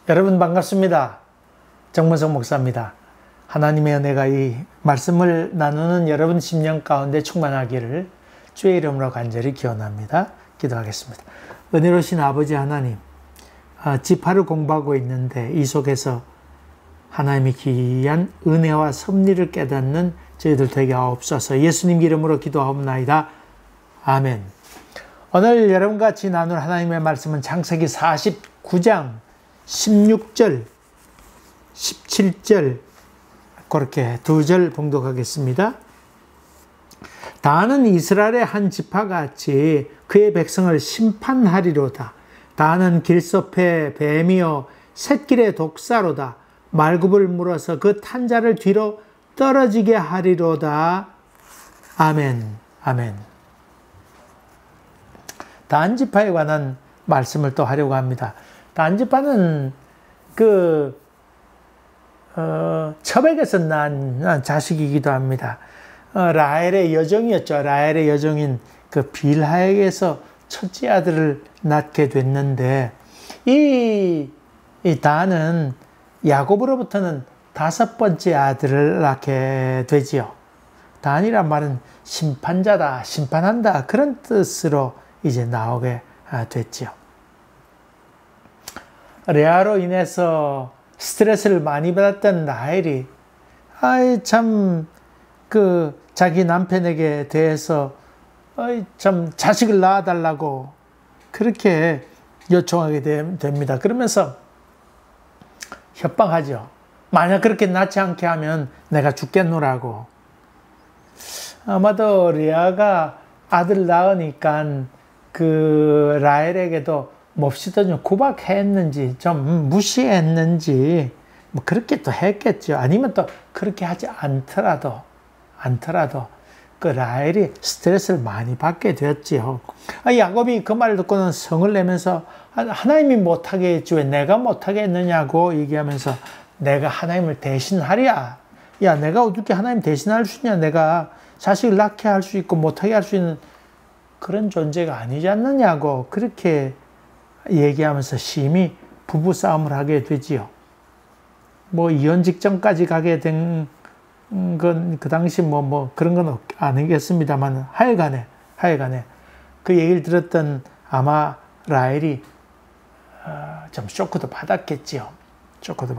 여러분 반갑습니다. 정문석 목사입니다. 하나님의 은혜가 이 말씀을 나누는 여러분 심령 가운데 충만하기를 주의 이름으로 간절히 기원합니다. 기도하겠습니다. 은혜로우신 아버지 하나님, 지파를 공부하고 있는데 이 속에서 하나님의 귀한 은혜와 섭리를 깨닫는 저희들 되게 하옵소서. 예수님 이름으로 기도하옵나이다. 아멘. 오늘 여러분과 같이 나눌 하나님의 말씀은 창세기 49장 16절, 17절 그렇게 두 절 봉독하겠습니다. 다는 이스라엘의 한 지파같이 그의 백성을 심판하리로다. 다는 길섭의 뱀이요 샛길의 독사로다. 말굽을 물어서 그 탄자를 뒤로 떨어지게 하리로다. 아멘. 아멘. 단 지파에 관한 말씀을 또 하려고 합니다. 단 지파는 첩에게서 난 자식이기도 합니다. 라헬의 여종이었죠. 라헬의 여종인 그 빌하에게서 첫째 아들을 낳게 됐는데 이 단은 야곱으로부터는 다섯 번째 아들을 낳게 되지요. 단이란 말은 심판자다, 심판한다 그런 뜻으로 이제 나오게 됐지요. 레아로 인해서 스트레스를 많이 받았던 라헬이 자기 남편에게 대해서 참 자식을 낳아달라고 그렇게 요청하게 됩니다. 그러면서 협박하죠. 만약 그렇게 낳지 않게 하면 내가 죽겠노라고. 아마도 레아가 아들 낳으니까 그 라헬에게도 몹시도 좀 구박했는지 좀 무시했는지 뭐 그렇게 또 했겠죠. 아니면 또 그렇게 하지 않더라도 그 라헬이 스트레스를 많이 받게 되었지요. 야곱이 그 말을 듣고는 성을 내면서 하나님이 못하게 했지 왜 내가 못하게 했느냐고 얘기하면서 내가 하나님을 대신하랴. 야, 내가 어떻게 하나님 대신할 수 있냐. 내가 자식을 낳게 할 수 있고 못하게 할 수 있는 그런 존재가 아니지 않느냐고 그렇게 얘기하면서 심히 부부싸움을 하게 되지요. 뭐 이혼 직전까지 가게 된 건 그 당시 뭐 그런 건 아니겠습니다만 하여간에 그 얘기를 들었던 아마 라헬이 좀 쇼크도 받았겠지요. 쇼크도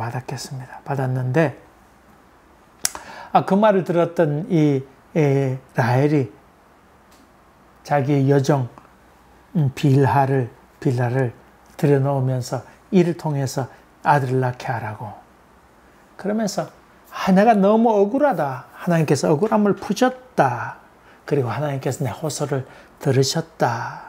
받았는데 그 말을 들었던 이 라헬이 자기의 여종 빌하를 들여놓으면서 이를 통해서 아들을 낳게 하라고. 그러면서 내가 너무 억울하다. 하나님께서 억울함을 푸셨다. 그리고 하나님께서 내 호소를 들으셨다.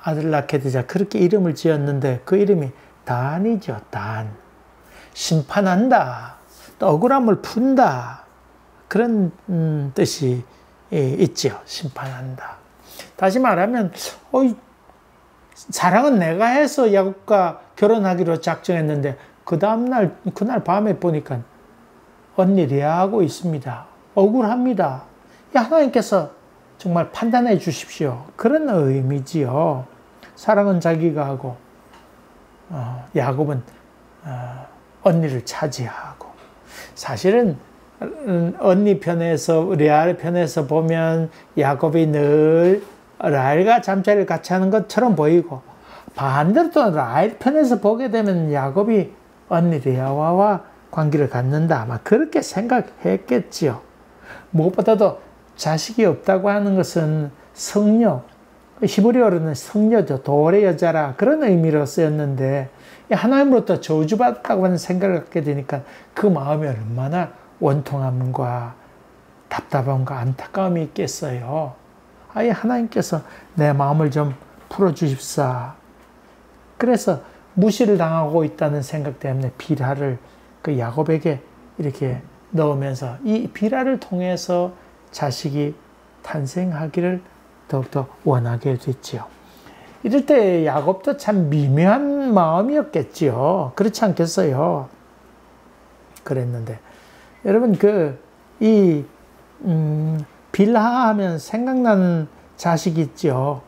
아들을 낳게 되자 그렇게 이름을 지었는데 그 이름이 단이죠. 단. 심판한다. 또 억울함을 푼다. 그런 뜻이 있죠. 심판한다. 다시 말하면 사랑은 내가 해서 야곱과 결혼하기로 작정했는데 그날 밤에 보니까 언니 레아하고 있습니다. 억울합니다. 하나님께서 정말 판단해 주십시오. 그런 의미지요. 사랑은 자기가 하고 야곱은 언니를 차지하고. 사실은 언니 편에서 레아 편에서 보면 야곱이 늘 라헬과 잠자리를 같이 하는 것처럼 보이고 반대로 또 라헬 편에서 보게 되면 야곱이 언니 레아와 관계를 갖는다. 아마 그렇게 생각했겠지요. 무엇보다도 자식이 없다고 하는 것은 성녀, 히브리어로는 성녀죠. 돌의 여자라 그런 의미로 쓰였는데 하나님으로부터 저주받았다고 하는 생각을 갖게 되니까 그 마음이 얼마나 원통함과 답답함과 안타까움이 있겠어요. 아예 하나님께서 내 마음을 좀 풀어주십사. 그래서 무시를 당하고 있다는 생각 때문에 빌하를 그 야곱에게 이렇게 넣으면서 이 빌하를 통해서 자식이 탄생하기를 더욱더 원하게 됐지요. 이럴 때 야곱도 참 미묘한 마음이었겠지요. 그렇지 않겠어요? 그랬는데 여러분 빌하 하면 생각나는 자식이 있죠.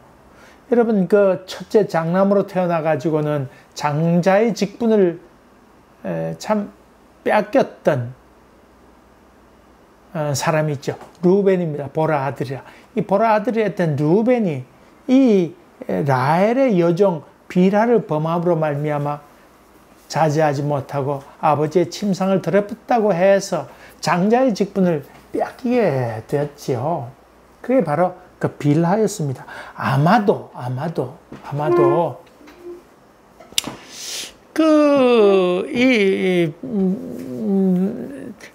여러분 그 첫째 장남으로 태어나 가지고는 장자의 직분을 참 빼앗겼던 사람이 있죠. 루벤입니다. 보라 아들이라. 이 보라 아들이었던 루벤이 이 라헬의 여종 빌하를 범함으로 말미암아 자제하지 못하고 아버지의 침상을 더럽혔다고 해서 장자의 직분을 빼앗기게 되었지요. 그게 바로 그 빌하였습니다. 아마도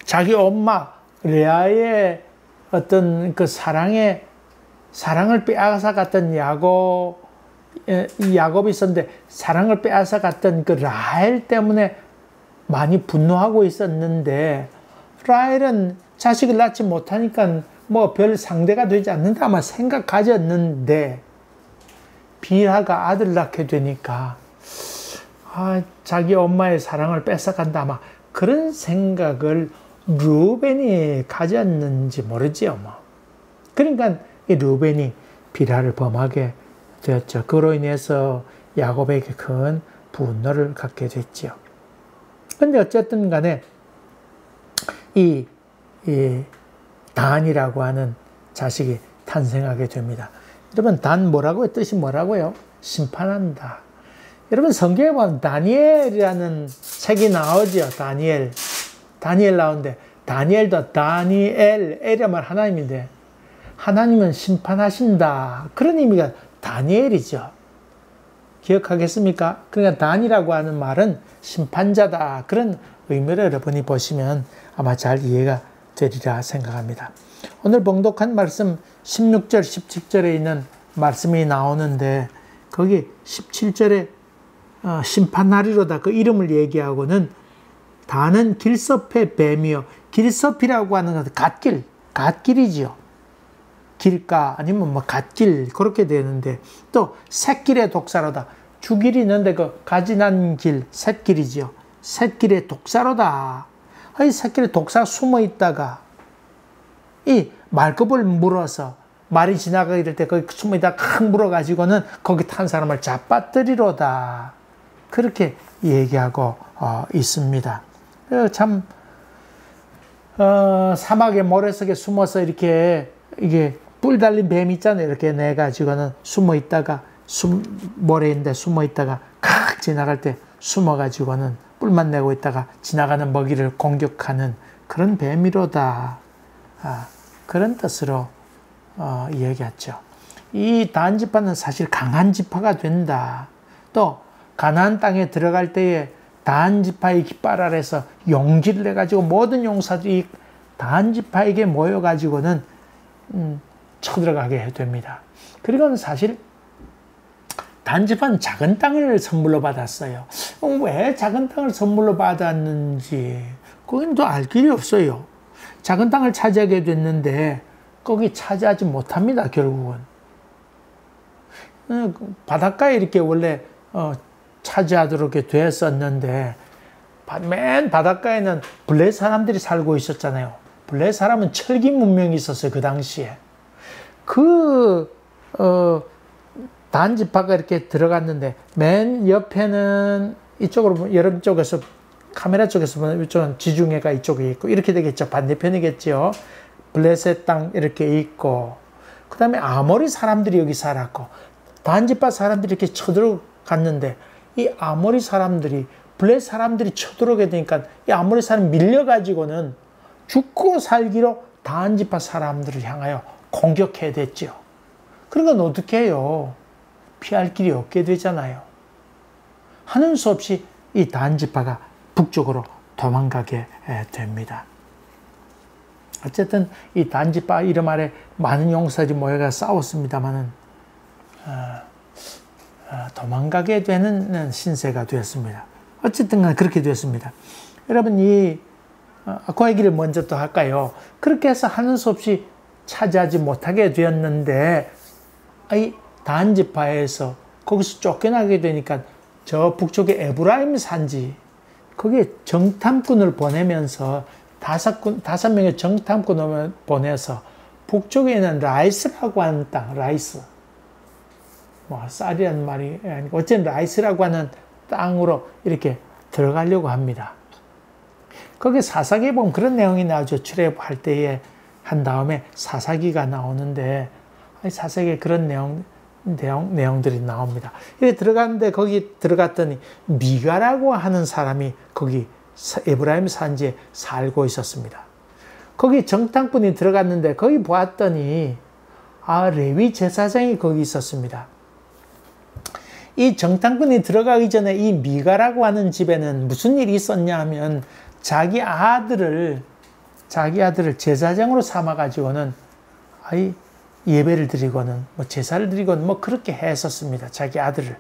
자기 엄마 레아의 어떤 그 사랑을 빼앗아 갔던 야곱이 있었는데 사랑을 빼앗아 갔던 그 라헬 때문에 많이 분노하고 있었는데 라헬은 자식을 낳지 못하니까 뭐 별 상대가 되지 않는다 아마 생각하셨는데 빌하가 아들 낳게 되니까 자기 엄마의 사랑을 뺏어간다 아마 그런 생각을 루벤이 가졌는지 모르지요. 뭐. 그러니까 이 루벤이 빌하를 범하게 되었죠. 그로 인해서 야곱에게 큰 분노를 갖게 됐지요. 근데 어쨌든 간에 이 단이라고 하는 자식이 탄생하게 됩니다. 여러분 단 뭐라고요? 뜻이 뭐라고요? 심판한다. 여러분 성경에 보면 다니엘이라는 책이 나오죠. 다니엘 나오는데 다니엘도 다니엘, 엘이란 하나님인데 하나님은 심판하신다. 그런 의미가 다니엘이죠. 기억하겠습니까? 그러니까 단이라고 하는 말은 심판자다. 그런 의미를 여러분이 보시면 아마 잘 이해가 되리라 생각합니다. 오늘 봉독한 말씀 16절, 17절에 있는 말씀이 나오는데 거기 17절에 심판하리로다 그 이름을 얘기하고는 다는 길섭의 뱀이요. 길섭이라고 하는 것은 갓길이지요. 길가 아니면 뭐 갓길 그렇게 되는데 또 샛길의 독사로다. 주길이 있는데 그 가지 난 길, 샛길이지요. 샛길의 독사로다. 이 샛길에 독사가 숨어 있다가 이 말급을 물어서 말이 지나가게 될 때 거기 숨어 있다가 칵 물어가지고는 거기 탄 사람을 잡아뜨리로다. 그렇게 얘기하고 있습니다. 참 사막의 모래속에 숨어서 이게 뿔 달린 뱀 있잖아요. 이렇게 내 가지고는 숨어 있다가 모래인데 숨어 있다가 칵 지나갈 때 숨어 가지고는 뿔만 내고 있다가 지나가는 먹이를 공격하는 그런 뱀이로다. 그런 뜻으로 얘기했죠. 이 단지파는 사실 강한 지파가 된다. 또 가나안 땅에 들어갈 때에 단지파의 깃발 아래서 용기를 내가지고 모든 용사들이 단지파에게 모여가지고는 쳐들어가게 됩니다. 그리고는 사실 단지파는 작은 땅을 선물로 받았어요. 왜 작은 땅을 선물로 받았는지 그건 또 알 길이 없어요. 작은 땅을 차지하게 됐는데 거기 차지하지 못합니다. 결국은 바닷가에 이렇게 원래 차지하도록 됐었는데 맨 바닷가에는 블레 사람들이 살고 있었잖아요. 블레 사람은 철기 문명이 있었어요. 그 당시에 단지파가 이렇게 들어갔는데 맨 옆에는 이쪽으로 여름 쪽에서 카메라 쪽에서 보면 이쪽은 지중해가 이쪽에 있고 이렇게 되겠죠. 반대편이겠죠. 블레셋 땅 이렇게 있고 그 다음에 아모리 사람들이 여기 살았고 단지파 사람들이 이렇게 쳐들어갔는데 이 아모리 사람들이 블레셋 사람들이 쳐들어오게 되니까 이 아모리 사람 밀려가지고는 죽고 살기로 단지파 사람들을 향하여 공격해야 됐죠. 그러니까 어떻게 해요? 피할 길이 없게 되잖아요. 하는 수 없이 이 단지파가 북쪽으로 도망가게 됩니다. 어쨌든 이 단지파 이름 아래 많은 용사들이 모여가 싸웠습니다만은 도망가게 되는 신세가 되었습니다. 어쨌든 그렇게 되었습니다. 여러분 그 얘기를 먼저 또 할까요? 그렇게 해서 하는 수 없이 차지하지 못하게 되었는데 이 단지파에서 거기서 쫓겨나게 되니까 저 북쪽에 에브라임 산지 거기에 정탐꾼을 보내면서 다섯 명의 정탐꾼을 보내서 북쪽에 있는 라이스라고 하는 땅, 라이스 뭐 쌀이라는 말이 아니고 어쨌든 라이스라고 하는 땅으로 이렇게 들어가려고 합니다. 거기 사사기에 보면 그런 내용이 나오죠. 출애굽할 때에 한 다음에 사사기가 나오는데 사사기에 그런 내용들이 나옵니다. 이렇게 들어갔는데 거기 들어갔더니 미가라고 하는 사람이 거기 에브라임 산지에 살고 있었습니다. 거기 정탐꾼이 들어갔는데 거기 보았더니 레위 제사장이 거기 있었습니다. 이 정탐꾼이 들어가기 전에 이 미가라고 하는 집에는 무슨 일이 있었냐 하면 자기 아들을 제사장으로 삼아가지고는 예배를 드리고는 뭐 제사를 드리고는 뭐 그렇게 했었습니다. 자기 아들을.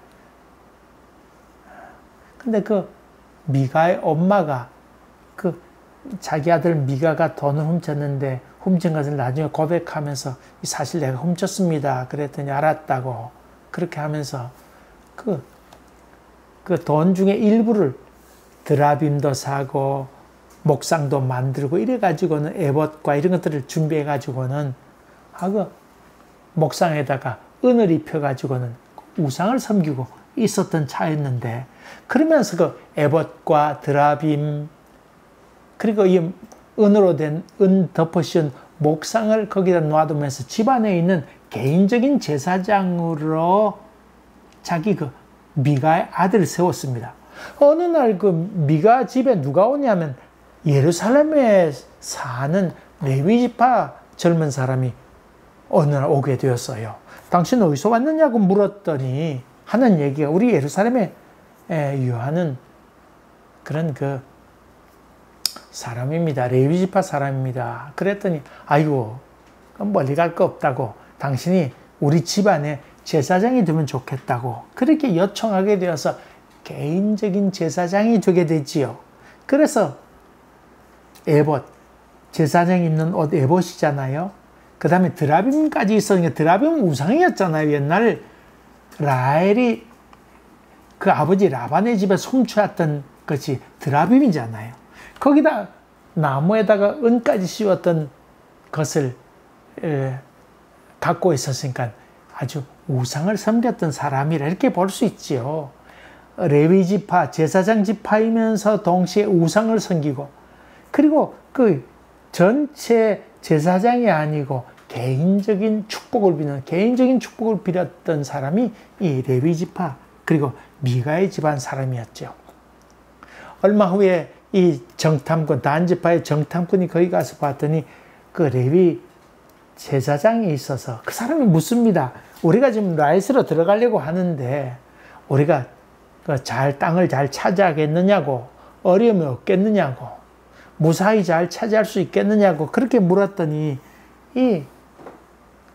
근데 그 미가의 엄마가 자기 아들 미가가 돈을 훔쳤는데 훔친 것을 나중에 고백하면서 사실 내가 훔쳤습니다. 그랬더니 알았다고 그렇게 하면서 그 돈 중에 일부를 드라빔도 사고 목상도 만들고 이래가지고는 에봇과 이런 것들을 준비해가지고는 목상에다가 은을 입혀가지고는 우상을 섬기고 있었던 차였는데 그러면서 그 에봇과 드라빔 그리고 이 은으로 된 은 덮어씌운 목상을 거기다 놔두면서 집안에 있는 개인적인 제사장으로 자기 미가의 아들을 세웠습니다. 어느 날 미가 집에 누가 오냐면 예루살렘에 사는 레위지파 젊은 사람이 어느 날 오게 되었어요. 당신 어디서 왔느냐고 물었더니 하는 얘기가 우리 예루살렘에 유하는 그런 사람입니다. 레위지파 사람입니다. 그랬더니 아이고 멀리 갈 거 없다고 당신이 우리 집안에 제사장이 되면 좋겠다고 그렇게 요청하게 되어서 개인적인 제사장이 되게 되지요. 그래서 에봇, 제사장이 입는 옷 에봇이잖아요. 그 다음에 드라빔까지 있었으니까 드라빔은 우상이었잖아요. 옛날 라헬이 그 아버지 라반의 집에 훔쳐왔던 것이 드라빔이잖아요. 거기다 나무에다가 은까지 씌웠던 것을 갖고 있었으니까 아주 우상을 섬겼던 사람이라 이렇게 볼 수 있지요. 레위 지파, 제사장 지파이면서 동시에 우상을 섬기고 그리고 그 전체 제사장이 아니고 개인적인 축복을 빌었던 사람이 이 레위 지파 그리고 미가의 집안 사람이었죠. 얼마 후에 이 정탐꾼, 단지파의 정탐꾼이 거기 가서 봤더니 그 레위 제사장이 있어서 그 사람이 묻습니다. 우리가 지금 라이스로 들어가려고 하는데 우리가 땅을 잘 차지하겠느냐고, 어려움이 없겠느냐고, 무사히 잘 차지할 수 있겠느냐고 그렇게 물었더니 이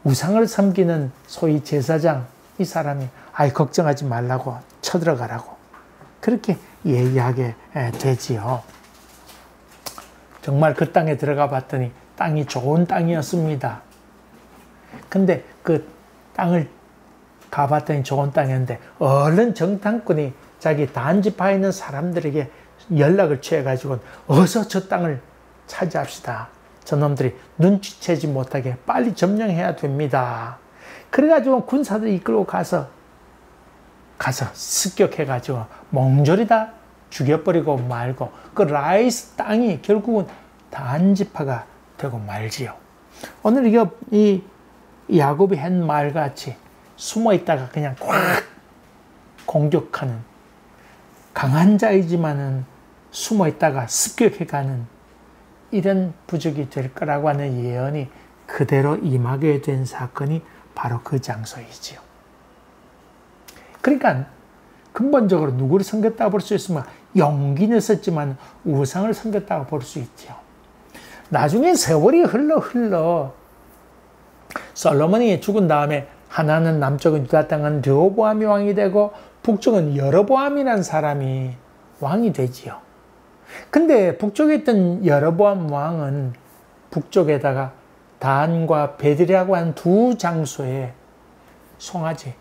우상을 섬기는 소위 제사장 이 사람이 걱정하지 말라고 쳐들어가라고 그렇게 얘기하게 되지요. 정말 그 땅에 들어가 봤더니 땅이 좋은 땅이었습니다. 근데 그 땅을 가봤더니 좋은 땅이었는데 얼른 정탐꾼이 자기 단지파에 있는 사람들에게 연락을 취해가지고 어서 저 땅을 차지합시다. 저놈들이 눈치채지 못하게 빨리 점령해야 됩니다. 그래가지고 군사들 이끌고 가서 습격해가지고 몽졸이 다 죽여버리고 말고 그 라이스 땅이 결국은 단지파가 되고 말지요. 오늘 이 야곱이 한 말같이 숨어 있다가 그냥 꽉 공격하는 강한 자이지만은 숨어 있다가 습격해가는 이런 부족이 될 거라고 하는 예언이 그대로 임하게 된 사건이 바로 그 장소이지요. 그러니까 근본적으로 누구를 섬겼다고 볼 수 있으면 용기는 있었지만 우상을 섬겼다고 볼 수 있죠. 나중에 세월이 흘러 솔로몬이 죽은 다음에 하나는 남쪽은 유다 땅은 르호보암이 왕이 되고 북쪽은 여로보암이라는 사람이 왕이 되지요. 근데 북쪽에 있던 여로보암 왕은 북쪽에다가 단과 베들이라고 하는 두 장소에 송아지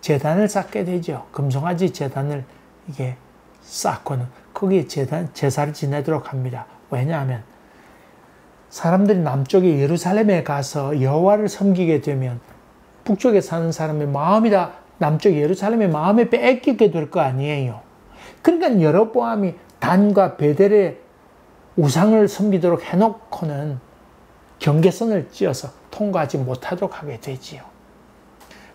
제단을 쌓게 되죠. 금송아지 제단을 이게 쌓고는 거기에 제사를 지내도록 합니다. 왜냐하면 사람들이 남쪽에 예루살렘에 가서 여호와를 섬기게 되면 북쪽에 사는 사람의 마음이 다 남쪽 예루살렘의 마음에 뺏기게 될 거 아니에요. 그러니까 여로보암이 단과 베델의 우상을 섬기도록 해놓고는 경계선을 찧어서 통과하지 못하도록 하게 되지요.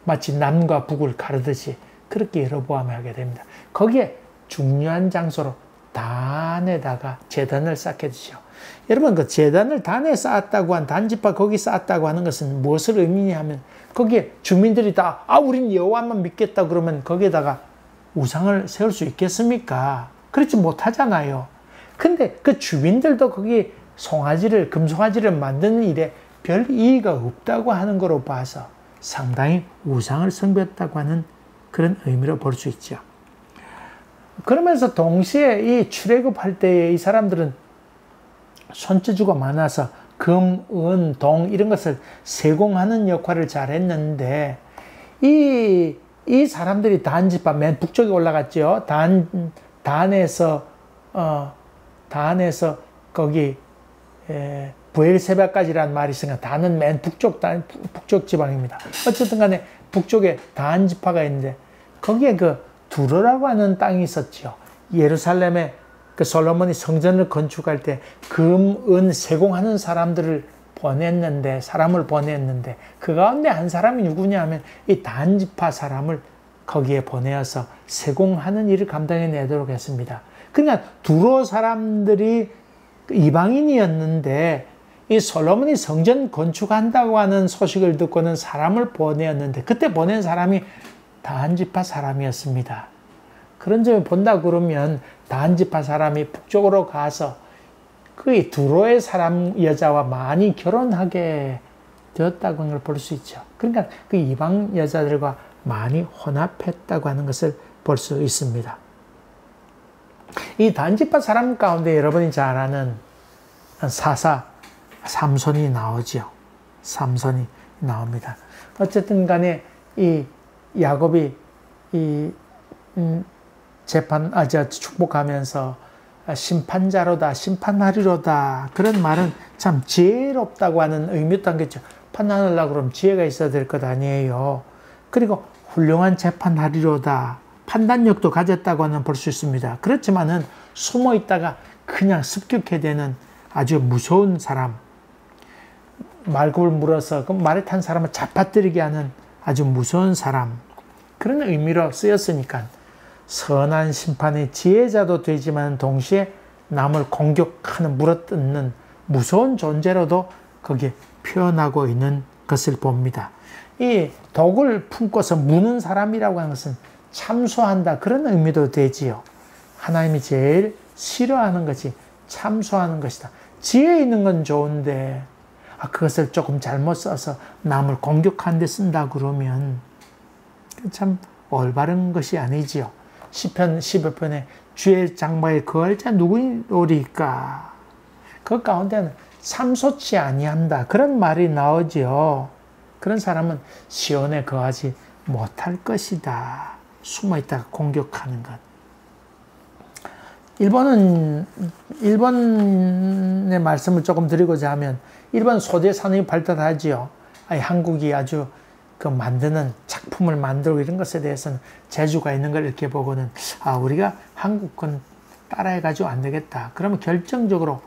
마치 남과 북을 가르듯이 그렇게 여로보암이 하게 됩니다. 거기에 중요한 장소로 단에다가 제단을 쌓게 되죠. 여러분, 그 제단을 단에 쌓았다고 한, 단지파 거기 쌓았다고 하는 것은 무엇을 의미냐 하면, 거기에 주민들이 다 우린 여호와만 믿겠다 그러면 거기에다가 우상을 세울 수 있겠습니까? 그렇지 못하잖아요. 근데 그 주민들도 거기 송아지를, 금송아지를 만드는 일에 별 이의가 없다고 하는 거로 봐서 상당히 우상을 섬겼다고 하는 그런 의미로 볼 수 있죠. 그러면서 동시에 이 출애굽할 때에 이 사람들은 손재주가 많아서 금, 은, 동 이런 것을 세공하는 역할을 잘 했는데, 이 사람들이 단지파 맨 북쪽에 올라갔죠. 단에서 거기 부엘세바까지라는 말이 있으니까 단은 맨 북쪽 지방입니다. 어쨌든 간에 북쪽에 단지파가 있는데, 거기에 그 두로라고 하는 땅이 있었죠. 예루살렘에 그 솔로몬이 성전을 건축할 때 금, 은, 세공하는 사람을 보냈는데 그 가운데 한 사람이 누구냐 하면 이 단지파 사람을 거기에 보내어서 세공하는 일을 감당해내도록 했습니다. 그러니까 두로 사람들이 이방인이었는데 이 솔로몬이 성전 건축한다고 하는 소식을 듣고는 사람을 보내었는데, 그때 보낸 사람이 단지파 사람이었습니다. 그런 점을 본다 그러면 단지파 사람이 북쪽으로 가서 그 두로의 사람 여자와 많이 결혼하게 되었다고 하는 걸 볼 수 있죠. 그러니까 그 이방 여자들과 많이 혼합했다고 하는 것을 볼 수 있습니다. 이 단지파 사람 가운데 여러분이 잘 아는 사사 삼손이 나오죠. 삼손이 나옵니다. 어쨌든 간에 이 야곱이 축복하면서 심판자로다, 심판하리로다, 그런 말은 참 지혜롭다고 하는 의미도 담겼죠. 판단하려고 그러면 지혜가 있어야 될 것 아니에요. 그리고 훌륭한 재판하리로다, 판단력도 가졌다고 하는 볼 수 있습니다. 그렇지만은 숨어 있다가 그냥 습격해 되는 아주 무서운 사람, 말굽을 물어서 그 말에 탄 사람을 잡아뜨리게 하는 아주 무서운 사람, 그런 의미로 쓰였으니까 선한 심판의 지혜자도 되지만 동시에 남을 공격하는, 물어뜯는 무서운 존재로도 거기에 표현하고 있는 것을 봅니다. 이 독을 품고서 무는 사람이라고 하는 것은 참소한다, 그런 의미도 되지요. 하나님이 제일 싫어하는 것이 참소하는 것이다. 지혜 있는 건 좋은데 그것을 조금 잘못 써서 남을 공격하는 데 쓴다 그러면 참 올바른 것이 아니지요. 시편 15편에 주의 장막에 거할 자 누구이오리까? 그 가운데는 참소치 아니한다, 그런 말이 나오지요. 그런 사람은 시온에 거하지 못할 것이다. 숨어있다가 공격하는 것. 일본의 말씀을 조금 드리고자 하면, 일본 소재 산업이 발달하지요. 한국이 아주 그 만드는 작품을 만들고 이런 것에 대해서는 재주가 있는 걸 이렇게 보고는 우리가 한국 건 따라해가지고 안 되겠다. 그러면 결정적으로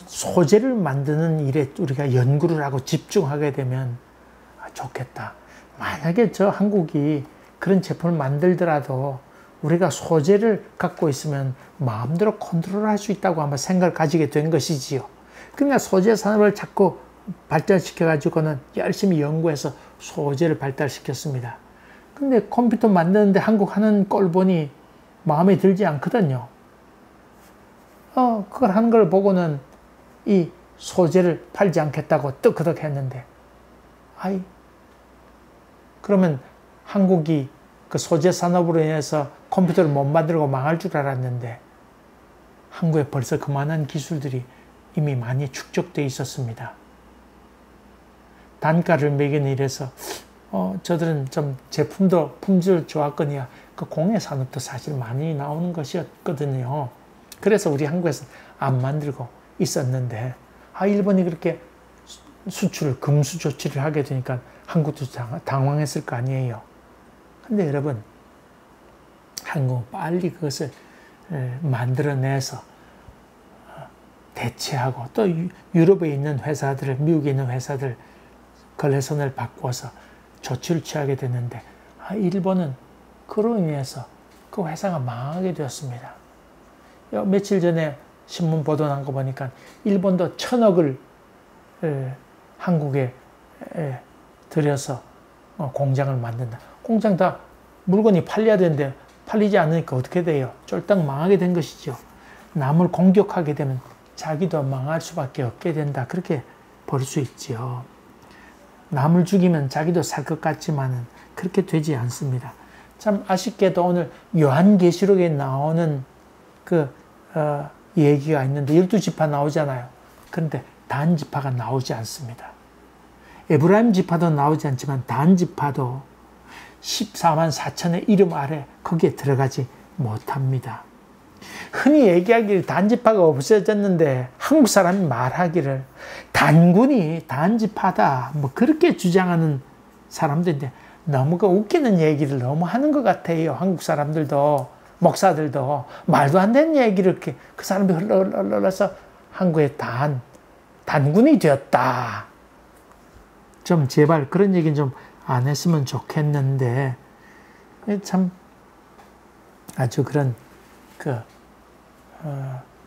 소재를 만드는 일에 우리가 연구를 하고 집중하게 되면 좋겠다. 만약에 저 한국이 그런 제품을 만들더라도 우리가 소재를 갖고 있으면 마음대로 컨트롤할 수 있다고 아마 생각을 가지게 된 것이지요. 그러니까 소재 산업을 자꾸 발전시켜가지고는 열심히 연구해서 소재를 발달시켰습니다. 근데 컴퓨터 만드는데 한국 하는 꼴 보니 마음에 들지 않거든요. 그걸 하는 걸 보고는 이 소재를 팔지 않겠다고 뜨거덕 했는데, 그러면 한국이 그 소재 산업으로 인해서 컴퓨터를 못 만들고 망할 줄 알았는데, 한국에 벌써 그만한 기술들이 이미 많이 축적되어 있었습니다. 단가를 매기는 일에서 저들은 좀 제품도 품질 좋았거니와 그 공예 산업도 사실 많이 나오는 것이었거든요. 그래서 우리 한국에서 안 만들고 있었는데 일본이 그렇게 수출 금수 조치를 하게 되니까 한국도 당황했을 거 아니에요. 근데 여러분, 한국은 빨리 그것을 만들어내서 대체하고, 또 유럽에 있는 회사들, 미국에 있는 회사들 거래선을 바꿔서 조치를 취하게 됐는데, 일본은 그로 인해서 그 회사가 망하게 되었습니다. 며칠 전에 신문 보도 난 거 보니까 일본도 1,000억을 한국에 들여서 공장을 만든다. 공장 다 물건이 팔려야 되는데 팔리지 않으니까 어떻게 돼요? 쫄딱 망하게 된 것이죠. 남을 공격하게 되면 자기도 망할 수밖에 없게 된다. 그렇게 볼 수 있지요. 남을 죽이면 자기도 살 것 같지만은 그렇게 되지 않습니다. 참 아쉽게도 오늘 요한계시록에 나오는 얘기가 있는데 12지파 나오잖아요. 그런데 단 지파가 나오지 않습니다. 에브라임 지파도 나오지 않지만 단 지파도 14만 4천의 이름 아래 거기에 들어가지 못합니다. 흔히 얘기하기를 단지파가 없어졌는데 한국 사람이 말하기를 단군이 단지파다 뭐 그렇게 주장하는 사람들인데 너무 웃기는 얘기를 너무 하는 것 같아요. 한국 사람들도 목사들도 말도 안 되는 얘기를 이렇게 그 사람이 흘러서 한국의 단군이 되었다. 좀 제발 그런 얘기는 좀 안 했으면 좋겠는데 참 아주 그런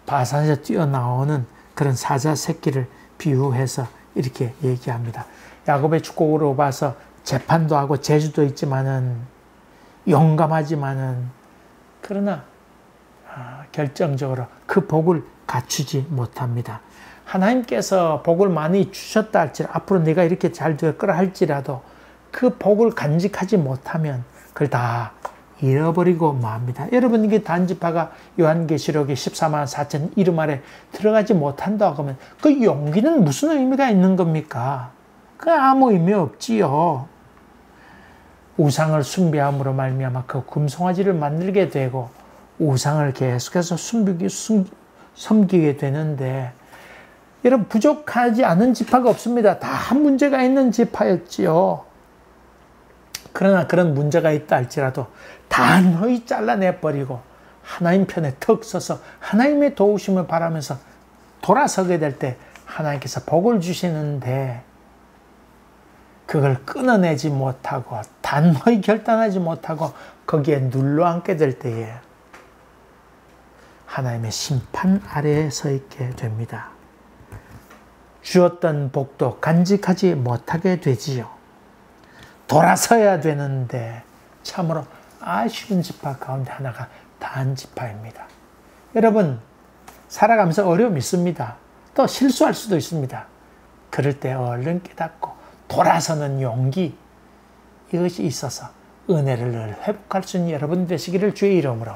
바산에서 뛰어나오는 그런 사자 새끼를 비유해서 이렇게 얘기합니다. 야곱의 축복으로 봐서 재판도 하고 재주도 있지만은 용감하지만은 그러나 결정적으로 그 복을 갖추지 못합니다. 하나님께서 복을 많이 주셨다 할지라도 앞으로 내가 이렇게 잘 될 거라 할지라도 그 복을 간직하지 못하면 그걸 다 잃어버리고 맙니다. 여러분 이게 단지파가 요한계시록의 14만 4천 이름 아래 들어가지 못한다고 하면 그 용기는 무슨 의미가 있는 겁니까? 그 아무 의미 없지요. 우상을 숭배함으로 말미암아 그 금송아지를 만들게 되고 우상을 계속해서 섬기게 되는데 여러분 부족하지 않은 지파가 없습니다. 다 문제가 있는 지파였지요. 그러나 그런 문제가 있다 할지라도 단호히 잘라내버리고 하나님 편에 턱 서서 하나님의 도우심을 바라면서 돌아서게 될 때 하나님께서 복을 주시는데 그걸 끊어내지 못하고 단호히 결단하지 못하고 거기에 눌러앉게 될 때에 하나님의 심판 아래에 서 있게 됩니다. 주었던 복도 간직하지 못하게 되지요. 돌아서야 되는데 참으로 아쉬운 지파 가운데 하나가 단지파입니다. 여러분 살아가면서 어려움이 있습니다. 또 실수할 수도 있습니다. 그럴 때 얼른 깨닫고 돌아서는 용기 이것이 있어서 은혜를 늘 회복할 수 있는 여러분 되시기를 주의 이름으로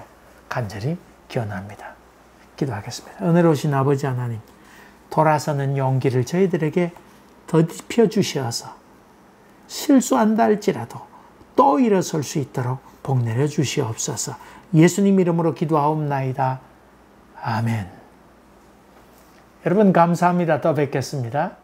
간절히 기원합니다. 기도하겠습니다. 은혜로우신 아버지 하나님, 돌아서는 용기를 저희들에게 더디펴 주시어서 실수한다 할지라도 또 일어설 수 있도록 복 내려 주시옵소서. 예수님 이름으로 기도하옵나이다. 아멘. 여러분 감사합니다. 또 뵙겠습니다.